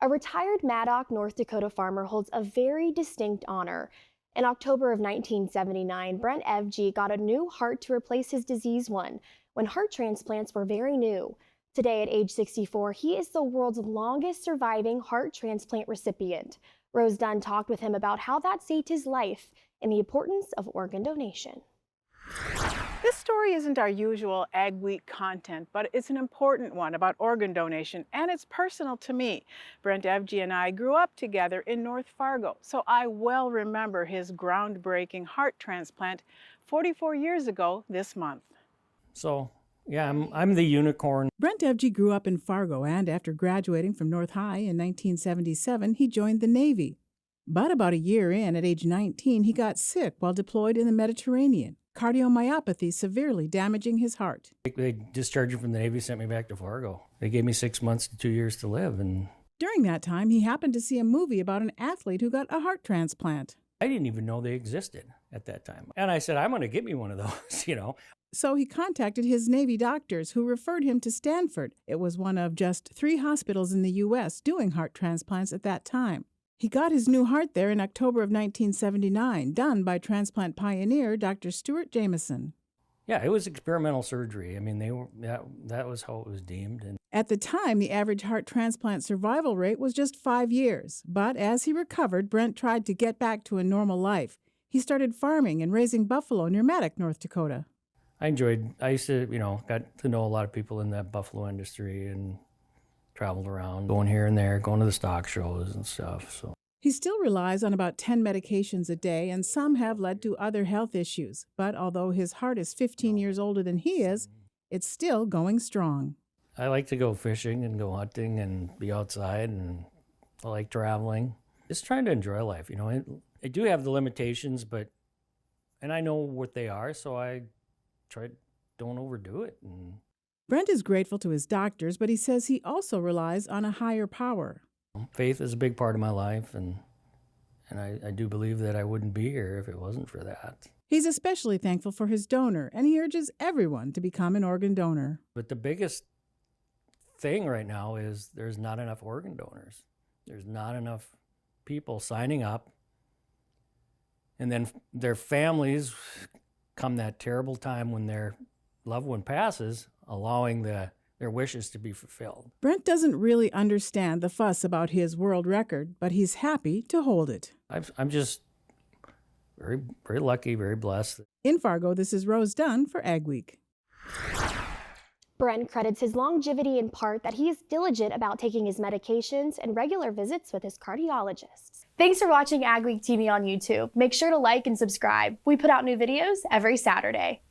A retired Maddock, North Dakota farmer holds a very distinct honor. In October of 1979, Brent Evje got a new heart to replace his diseased one when heart transplants were very new. Today, at age 64, he is the world's longest surviving heart transplant recipient. Rose Dunn talked with him about how that saved his life and the importance of organ donation. This story isn't our usual Ag Week content, but it's an important one about organ donation, and it's personal to me. Brent Evje and I grew up together in North Fargo, so I well remember his groundbreaking heart transplant 44 years ago this month. So, yeah, I'm the unicorn. Brent Evje grew up in Fargo, and after graduating from North High in 1977, he joined the Navy. But about a year in, at age 19, he got sick while deployed in the Mediterranean. Cardiomyopathy severely damaging his heart. They discharged me from the Navy, sent me back to Fargo. They gave me 6 months to 2 years to live. And during that time, he happened to see a movie about an athlete who got a heart transplant. I didn't even know they existed at that time. And I said, I'm going to get me one of those, So he contacted his Navy doctors, who referred him to Stanford. It was one of just 3 hospitals in the U.S. doing heart transplants at that time. He got his new heart there in October of 1979, done by transplant pioneer Dr. Stuart Jameson. Yeah, it was experimental surgery. I mean, that was how it was deemed. And at the time, the average heart transplant survival rate was just 5 years. But as he recovered, Brent tried to get back to a normal life. He started farming and raising buffalo near Maddock, North Dakota. I used to, got to know a lot of people in that buffalo industry and traveled around, going here and there, going to the stock shows and stuff. So he still relies on about 10 medications a day, and some have led to other health issues. But although his heart is 15 years older than he is, it's still going strong. I like to go fishing and go hunting and be outside, and I like traveling. Just trying to enjoy life, I do have the limitations, and I know what they are, so I don't overdo it. And Brent is grateful to his doctors, but he says he also relies on a higher power. Faith is a big part of my life, and I do believe that I wouldn't be here if it wasn't for that. He's especially thankful for his donor, and he urges everyone to become an organ donor. But the biggest thing right now is there's not enough organ donors. There's not enough people signing up, and then their families, come that terrible time when their loved one passes, allowing their wishes to be fulfilled. Brent doesn't really understand the fuss about his world record, but he's happy to hold it. I'm just very, very lucky, very blessed. In Fargo, this is Rose Dunn for Ag Week. Brent credits his longevity in part that he is diligent about taking his medications and regular visits with his cardiologists. Thanks for watching AgweekTV on YouTube. Make sure to like and subscribe. We put out new videos every Saturday.